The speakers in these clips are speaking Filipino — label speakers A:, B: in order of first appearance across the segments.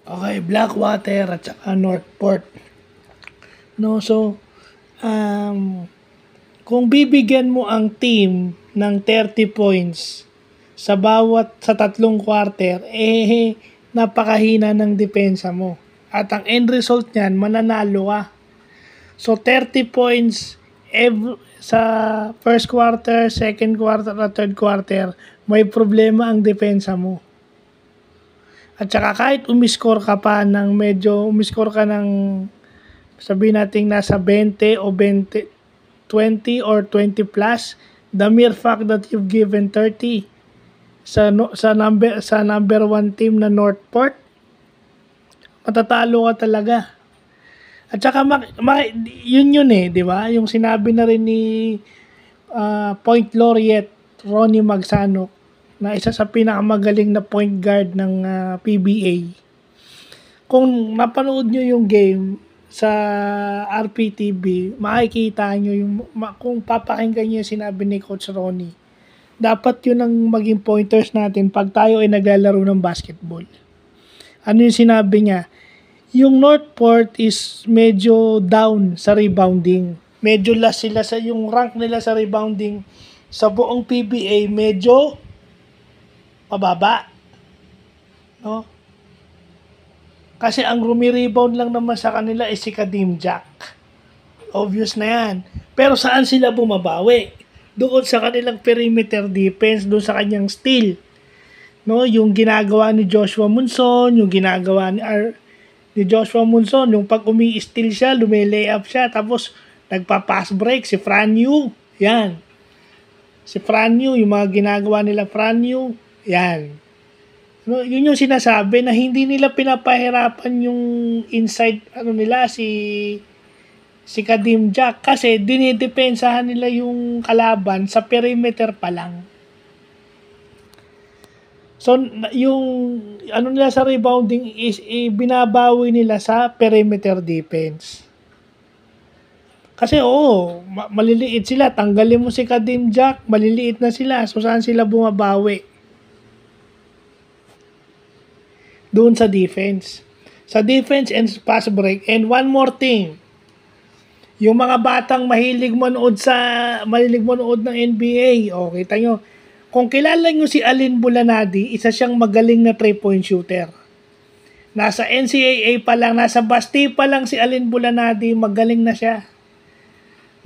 A: Okay, Blackwater at saka Northport. No, so, kung bibigyan mo ang team ng 30 points sa tatlong quarter, napakahina ng depensa mo. At ang end result niyan, mananalo ka. So, 30 points sa first quarter, second quarter, at third quarter, may problema ang depensa mo. At saka kahit umiscore ka ng sabihin natin nasa 20 o 20 or 20 plus, the mere fact that you've given 30 sa number 1 team na Northport, matatalo ka talaga. At saka yun di ba? Yung sinabi na rin ni Point Laureate Ronnie Magsanok na isa sa pinakamagaling na point guard ng PBA. Kung napanood nyo yung game sa RPTV, makikita nyo kung papakinggan nyo yung sinabi ni Coach Ronnie, dapat yun ang maging pointers natin pag tayo ay naglalaro ng basketball. Ano yung sinabi niya? Yung Northport is medyo down sa rebounding. Medyo last sila yung rank nila sa rebounding sa buong PBA, medyo mababa. No? Kasi ang rumi-rebound lang naman sa kanila is si Kadim Jack. Obvious na yan. Pero saan sila bumabawi? Doon sa kanilang perimeter defense, doon sa kanyang steal. No, yung ginagawa ni Joshua Monson, yung ginagawa ni Joshua Monson, yung pag umi-steal siya, lumi-layup siya, tapos nagpa-pass break si Franyu. Yan. Si Franyu, yung mga ginagawa nila Franyu, yan. No, yun yung sinasabi na hindi nila pinapahirapan yung inside nila si Kadim Jack kasi dinidepensahan nila yung kalaban sa perimeter pa lang. So yung nila sa rebounding is binabawi nila sa perimeter defense. Kasi maliliit sila, tanggalin mo si Kadim Jack, maliliit na sila, so saan sila bumabawi? Doon sa defense. Sa defense and pass break. And one more thing, yung mga batang mahilig manood ng NBA, kita nyo, kung kilala nyo si Alin Bulanadi, isa siyang magaling na 3-point shooter. Nasa NCAA pa lang, nasa Basti pa lang si Alin Bulanadi, magaling na siya.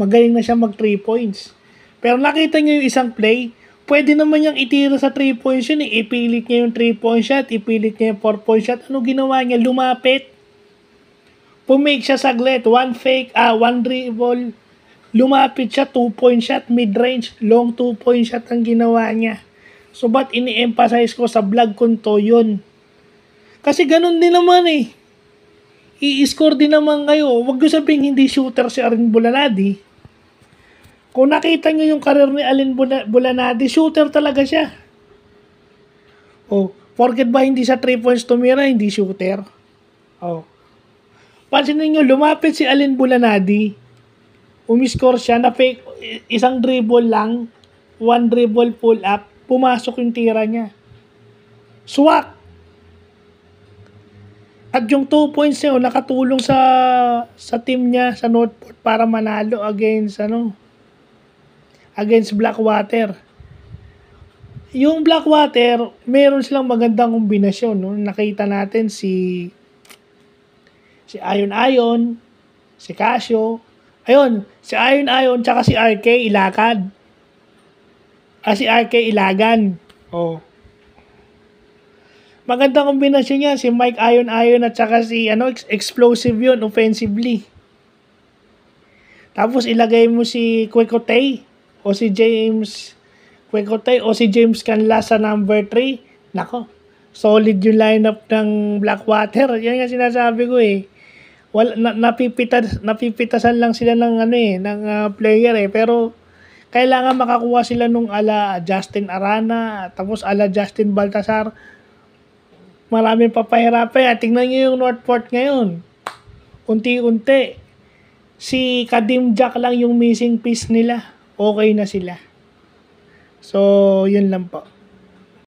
A: Magaling na siya mag 3 points. Pero nakita nyo yung isang play, pwede naman niyang itira sa 3 points yun. Ipilit niya yung 3-point shot, ipilit niya yung 4-point shot. Ano ginawa niya? Lumapit. Pumake siya saglit. One dribble. Lumapit siya, 2-point shot, mid-range. Long 2-point shot ang ginawa niya. So, ba't ini-emphasize ko sa vlog ko to yun? Kasi ganun din naman I-score din naman kayo. Huwag nyo sabing hindi shooter si Alin Bulanadi. Kung nakita nyo yung karir ni Alin Bulanadi, shooter talaga siya. Porket ba hindi sa 3 points tumira, hindi shooter? Pansinin nyo, lumapit si Alin Bulanadi, umiscore siya, na-fake, isang dribble lang, 1 dribble pull up, pumasok yung tira niya. Swak! At yung 2 points niya, nakatulong sa team niya, sa Northport, para manalo against Blackwater. Yung Blackwater, meron silang magandang kombinasyon. No? Nakita natin si Ayon, si Casio. Si Ayon, tsaka si RK Ilakad. Si RK Ilagan. Magandang kombinasyon niya, si Mike Ayon at saka si explosive yun, offensively. Tapos ilagay mo si Kwekotay o si James Canlas sa number 3. Nako, solid yung lineup ng Blackwater. Yan nga sinasabi ko napipitasan lang sila ng player pero kailangan makakuha sila nung ala Justin Arana, tapos ala Justin Baltasar. Maraming papahirapan. Tingnan nyo yung Northport ngayon. Unti-unti. Si Kadim Jack lang yung missing piece nila. Okay na sila. So, yun lang po.